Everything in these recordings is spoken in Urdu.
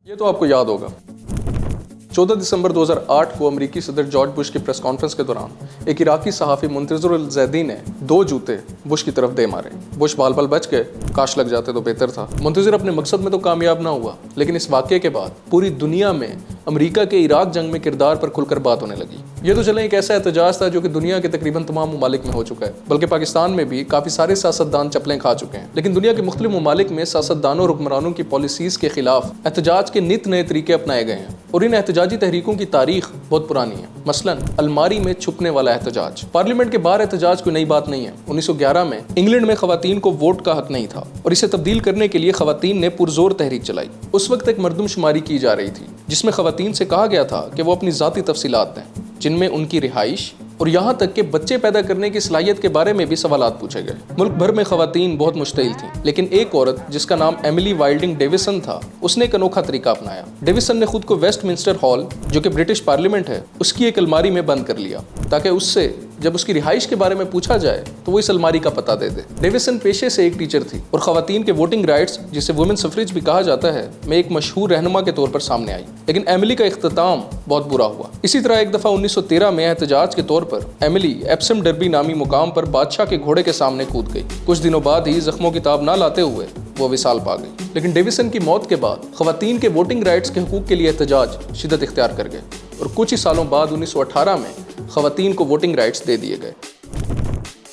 یہ تو آپ کو یاد ہوگا 14 دسمبر 2008 کو امریکی صدر جارج بش کی پریس کانفرنس کے دوران ایک عراقی صحافی منتظر الزیدی نے 2 جوتے بش کی طرف دے مارے۔ بش بال بال بچ گئے، کاش لگ جاتے تو بہتر تھا۔ منتظر اپنے مقصد میں تو کامیاب نہ ہوا، لیکن اس واقعے کے بعد پوری دنیا میں امریکہ کے عراق جنگ میں کردار پر کھل کر بات ہونے لگی۔ یہ تو چلیں ایک ایسا احتجاج تھا جو کہ دنیا کے تقریباً تمام ممالک میں ہو چکا ہے، بلکہ پاکستان میں بھی کافی سارے سیاستدان چپلیں کھا چکے ہیں۔ لیکن دنیا کے مختلف ممالک میں سیاستدانوں اور حکمرانوں کی پالیسیز کے خلاف احتجاج کے نت نئے طریقے اپنائے گئے ہیں، اور ان احتجاجی تحریکوں کی تاریخ بہت پرانی ہے۔ مثلاً الماری میں چھپنے والا احتجاج۔ پارلیمنٹ کے باہر احتجاج کوئی نئی بات نہیں ہے۔ 1911 میں انگلینڈ میں خواتین کو ووٹ کا حق نہیں تھا، اور اسے تبدیل کرنے کے لیے خواتین نے پرزور تحریک چلائی۔ اس وقت ایک مردم شماری کی جا رہی تھی جس میں خواتین سے کہا گیا تھا کہ وہ اپنی ذاتی تفصیلات دیں، جن میں ان کی رہائش اور یہاں تک کہ بچے پیدا کرنے کی صلاحیت کے بارے میں بھی سوالات پوچھے گئے۔ ملک بھر میں خواتین بہت مشتعل تھیں، لیکن ایک عورت جس کا نام ایملی وائلڈنگ ڈیوسن تھا، اس نے ایک انوکھا طریقہ اپنایا۔ ڈیوسن نے خود کو ویسٹ منسٹر ہال، جو کہ برٹش پارلیمنٹ ہے، اس کی ایک الماری میں بند کر لیا تاکہ اس سے جب اس کی رہائش کے بارے میں پوچھا جائے تو وہ اس الماری کا پتہ دے دے۔ ڈیوسن پیشے سے ایک ٹیچر تھی اور خواتین کے ووٹنگ رائٹس، جسے وومن سفریج بھی کہا جاتا ہے، میں ایک مشہور رہنما کے طور پر سامنے آئی۔ لیکن ایملی کا اختتام بہت برا ہوا۔ اسی طرح ایک دفعہ 1913 میں احتجاج کے طور پر ایملی ایپسم ڈربی نامی مقام پر بادشاہ کے گھوڑے کے سامنے کود گئی۔ کچھ دنوں بعد ہی زخموں کی تاب نہ لاتے ہوئے وہ وصال پا گئی۔ لیکن ڈیوسن کی موت کے بعد خواتین کے ووٹنگ رائٹس کے حقوق کے لیے احتجاج شدت اختیار کر گئے، اور کچھ ہی سالوں بعد 1918 میں خواتین کو ووٹنگ رائٹس دے دیے گئے۔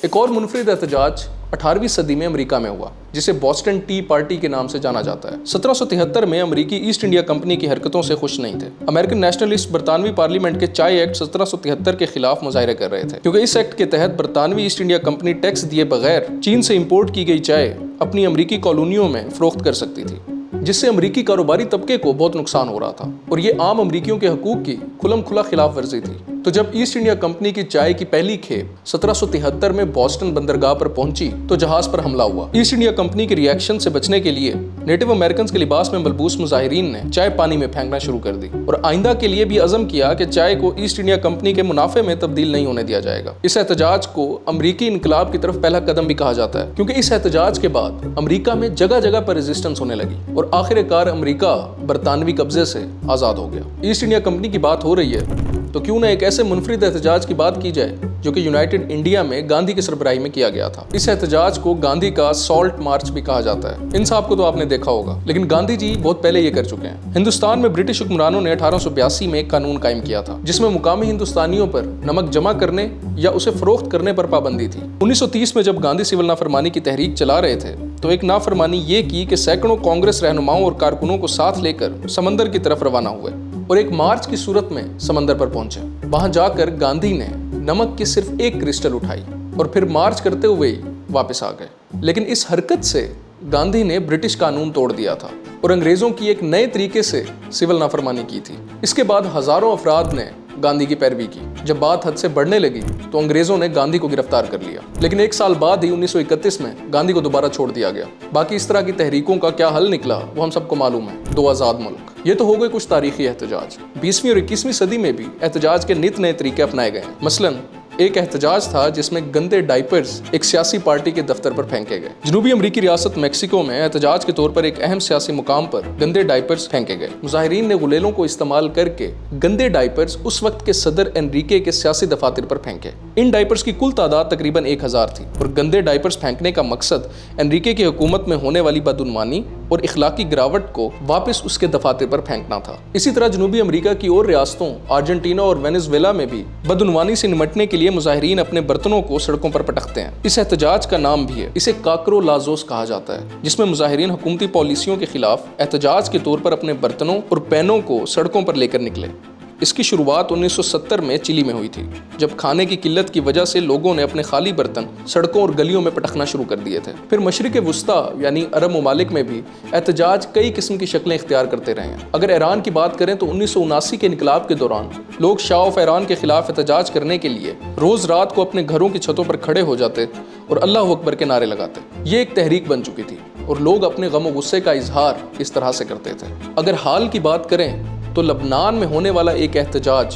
ایک اور منفرد احتجاج 18ویں صدی میں امریکہ میں ہوا، جسے بوسٹن ٹی پارٹی کے نام سے جانا جاتا ہے۔ 1773 میں امریکی ایسٹ انڈیا کمپنی کی حرکتوں سے خوش نہیں تھے۔ امریکن نیشنلسٹ برطانوی پارلیمنٹ کے چائے ایکٹ 1773 کے خلاف مظاہرے کر رہے تھے، کیونکہ اس ایکٹ کے تحت برطانوی ایسٹ انڈیا کمپنی ٹیکس دیے بغیر چین سے امپورٹ کی گئی چائے اپنی امریکی کالونیوں میں فروخت کر سکتی تھی، جس سے امریکی کاروباری طبقے کو بہت نقصان ہو رہا تھا، اور یہ عام امریکیوں کے حقوق کی کھلم کھلا خلاف ورزی تھی۔ تو جب ایسٹ انڈیا کمپنی کی چائے کی پہلی کھیپ 1773 میں بوسٹن بندرگاہ پر پہنچی تو جہاز پر حملہ ہوا۔ ایسٹ انڈیا کمپنی کے ریئیکشن سے بچنے کے لیے نیٹو امریکنز کے لباس میں ملبوس مظاہرین نے چائے پانی میں پھینکنا شروع کر دی، اور آئندہ کے لیے بھی عزم کیا کہ چائے کو ایسٹ انڈیا کمپنی کے منافع میں تبدیل نہیں ہونے دیا جائے گا۔ اس احتجاج کو امریکی انقلاب کی طرف پہلا قدم بھی کہا جاتا ہے، کیونکہ اس احتجاج کے بعد امریکہ میں جگہ جگہ پر ریزسٹنس ہونے لگی، اور آخر کار امریکہ برطانوی قبضے سے آزاد ہو گیا۔ ایسٹ انڈیا کمپنی کی بات ہو رہی ہے تو کیوں نہ ایک ایسے منفرد احتجاج کی بات کی جائے جو کہ یونائٹڈ انڈیا میں گاندھی کی سربراہی میں کیا گیا تھا۔ اس احتجاج کو گاندھی کا سالٹ مارچ بھی کہا جاتا ہے۔ ان صاحب کو تو آپ نے دیکھا ہوگا، لیکن گاندھی جی بہت پہلے یہ کر چکے ہیں۔ ہندوستان میں برٹش حکمرانوں نے 1882 میں ایک قانون قائم کیا تھا جس میں مقامی ہندوستانیوں پر نمک جمع کرنے یا اسے فروخت کرنے پر پابندی تھی۔ 1930 میں جب گاندھی سول نافرمانی کی تحریک چلا رہے تھے تو ایک نافرمانی یہ کی کہ سینکڑوں کانگریس رہنماؤں اور کارکنوں کو ساتھ لے کر سمندر کی طرف روانہ ہوئے اور ایک مارچ کی صورت میں سمندر پر پہنچے۔ وہاں جا کر گاندھی نے نمک کی صرف ایک کرسٹل اٹھائی اور پھر مارچ کرتے ہوئے واپس آ گئے۔ لیکن اس حرکت سے گاندھی نے برٹش قانون توڑ دیا تھا اور انگریزوں کی ایک نئے طریقے سے سول نافرمانی کی تھی۔ اس کے بعد ہزاروں افراد نے گاندھی کی پیروی کی۔ جب بات حد سے بڑھنے لگی تو انگریزوں نے گاندھی کو گرفتار کر لیا، لیکن ایک سال بعد ہی 1931 میں گاندھی کو دوبارہ چھوڑ دیا گیا۔ باقی اس طرح کی تحریکوں کا کیا حل نکلا وہ ہم سب کو معلوم ہے، 2 آزاد ملک۔ یہ تو ہو گئے کچھ تاریخی احتجاج۔ 20ویں اور 21ویں صدی میں بھی احتجاج کے نت نئے طریقے اپنائے گئے ہیں۔ مثلاً ایک احتجاج تھا جس میں گندے ڈائپرز ایک سیاسی پارٹی کے دفتر پر پھینکے گئے۔ جنوبی امریکی ریاست میکسیکو میں احتجاج کے طور پر ایک اہم سیاسی مقام پر گندے ڈائپرز پھینکے گئے۔ مظاہرین نے غلیلوں کو استعمال کر کے گندے ڈائپرز اس وقت کے صدر انریکے کے سیاسی دفاتر پر پھینکے۔ ان ڈائپرز کی کل تعداد تقریباً 1000 تھی، اور گندے ڈائپرز پھینکنے کا مقصد انریکے کی حکومت میں ہونے والی بدعنوانی اور اخلاقی گراوٹ کو واپس اس کے دفاتر پر پھینکنا تھا۔ اسی طرح جنوبی امریکہ کی اور ریاستوں ارجنٹینا اور وینزویلا میں بھی بدعنوانی سے نمٹنے کے لیے مظاہرین اپنے برتنوں کو سڑکوں پر پٹکتے ہیں۔ اس احتجاج کا نام بھی ہے، اسے کاکرو لازوس کہا جاتا ہے، جس میں مظاہرین حکومتی پالیسیوں کے خلاف احتجاج کے طور پر اپنے برتنوں اور پینوں کو سڑکوں پر لے کر نکلے۔ اس کی شروعات 1970 میں چلی میں ہوئی تھی، جب کھانے کی قلت کی وجہ سے لوگوں نے اپنے خالی برتن سڑکوں اور گلیوں میں پٹکنا شروع کر دیے تھے۔ پھر مشرق وسطیٰ یعنی عرب ممالک میں بھی احتجاج کئی قسم کی شکلیں اختیار کرتے رہے ہیں۔ اگر ایران کی بات کریں تو 1979 کے انقلاب کے دوران لوگ شاہ آف ایران کے خلاف احتجاج کرنے کے لیے روز رات کو اپنے گھروں کی چھتوں پر کھڑے ہو جاتے اور اللہ اکبر کے نعرے لگاتے۔ یہ ایک تحریک بن چکی تھی اور لوگ اپنے غم و غصے کا اظہار اس طرح سے کرتے تھے۔ اگر حال کی بات کریں تو لبنان میں ہونے والا ایک احتجاج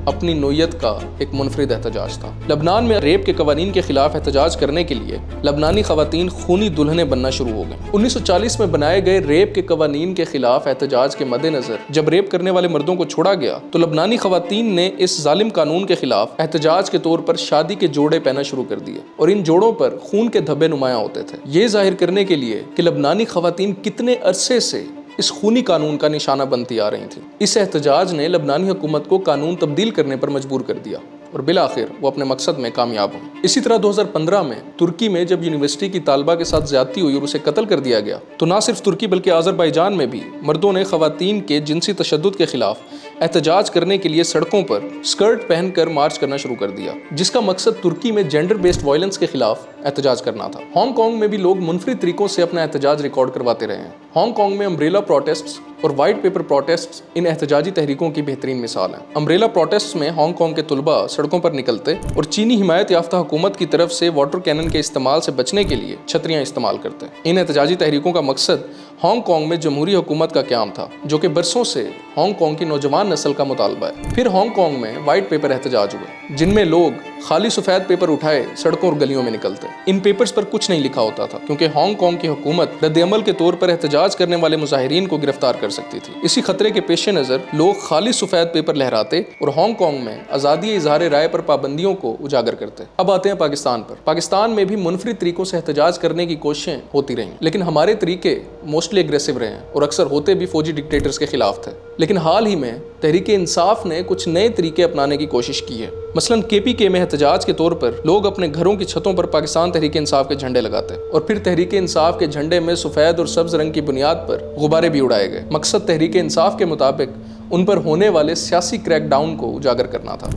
اپنی نوعیت کا ایک منفرد احتجاج تھا۔ لبنان میں ریپ کے قوانین کے خلاف احتجاج کرنے کے لیے لبنانی خواتین خونی دلہنیں بننا شروع ہو گئیں۔ 1940 میں بنائے گئے ریپ کے قوانین کے خلاف احتجاج کے مد نظر جب ریپ کرنے والے مردوں کو چھوڑا گیا تو لبنانی خواتین نے اس ظالم قانون کے خلاف احتجاج کے طور پر شادی کے جوڑے پہنا شروع کر دیے اور ان جوڑوں پر خون کے دھبے نمایاں ہوتے تھے، یہ ظاہر کرنے کے لیے کہ لبنانی خواتین کتنے عرصے سے اس خونی قانون کا نشانہ بنتی آ رہی تھیں۔ اس احتجاج نے لبنانی حکومت کو قانون تبدیل کرنے پر مجبور کر دیا اور بالآخر وہ اپنے مقصد میں کامیاب ہوئی۔ اسی طرح 2015 میں ترکی میں جب یونیورسٹی کی طالبہ کے ساتھ زیادتی ہوئی اور اسے قتل کر دیا گیا تو نہ صرف ترکی بلکہ آذربائیجان میں بھی مردوں نے خواتین کے جنسی تشدد کے خلاف احتجاج کرنے کے لیے سڑکوں پر اسکرٹ پہن کر مارچ کرنا شروع کر دیا، جس کا مقصد ترکی میں جینڈر بیسڈ وائلنس کے خلاف احتجاج کرنا تھا۔ ہانگ کانگ میں بھی لوگ منفرد طریقوں سے اپنا احتجاج ریکارڈ کرواتے رہے ہیں۔ ہانگ کانگ میں امبریلا پروٹیسٹس اور وائٹ پیپر پروٹیسٹس ان احتجاجی تحریکوں کی بہترین مثال ہیں۔ امبریلا پروٹیسٹس میں ہانگ کانگ کے طلباء سڑکوں پر نکلتے اور چینی حمایت یافتہ حکومت کی طرف سے واٹر کینن کے استعمال سے بچنے کے لیے چھتریاں استعمال کرتے۔ ان احتجاجی تحریکوں کا مقصد ہانگ کانگ میں جمہوری حکومت کا قیام تھا، جو کہ برسوں سے ہانگ کانگ کی نوجوان نسل کا مطالبہ ہے۔ پھر ہانگ کانگ میں وائٹ پیپر احتجاج ہوئے، جن میں لوگ خالی سفید پیپر اٹھائے سڑکوں اور گلیوں میں نکلتے۔ ان پیپرز پر کچھ نہیں لکھا ہوتا تھا کیونکہ ہانگ کانگ کی حکومت رد عمل کے طور پر احتجاج کرنے والے مظاہرین کو گرفتار کر سکتی تھی۔ اسی خطرے کے پیش نظر لوگ خالی سفید پیپر لہراتے اور ہانگ کانگ میں آزادی اظہار رائے پر پابندیوں کو اجاگر کرتے۔ اب آتے ہیں پاکستان پر۔ پاکستان میں بھی منفرد طریقوں سے احتجاج کرنے کی کوششیں ہوتی رہیں، لیکن ہمارے طریقے موسٹلی اگریسو رہے ہیں اور اکثر ہوتے بھی فوجی ڈکٹیٹرز کے خلاف تھے۔ لیکن حال ہی میں تحریک انصاف نے کچھ نئے طریقے اپنانے کی کوشش کی ہے۔ مثلاً KPK میں احتجاج کے طور پر لوگ اپنے گھروں کی چھتوں پر پاکستان تحریک انصاف کے جھنڈے لگاتے اور پھر تحریک انصاف کے جھنڈے میں سفید اور سبز رنگ کی بنیاد پر غبارے بھی اڑائے گئے۔ مقصد تحریک انصاف کے مطابق ان پر ہونے والے سیاسی کریک ڈاؤن کو اجاگر کرنا تھا۔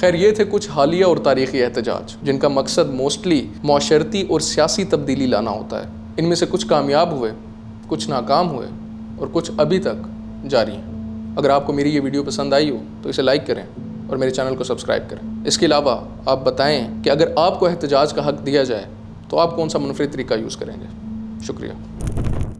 خیر، یہ تھے کچھ حالیہ اور تاریخی احتجاج جن کا مقصد موسٹلی معاشرتی اور سیاسی تبدیلی لانا ہوتا ہے۔ ان میں سے کچھ کامیاب ہوئے، کچھ ناکام ہوئے اور کچھ ابھی تک جاری ہیں۔ اگر آپ کو میری یہ ویڈیو پسند آئی ہو تو اسے لائک کریں اور میرے چینل کو سبسکرائب کریں۔ اس کے علاوہ آپ بتائیں کہ اگر آپ کو احتجاج کا حق دیا جائے تو آپ کون سا منفرد طریقہ یوز کریں گے۔ شکریہ۔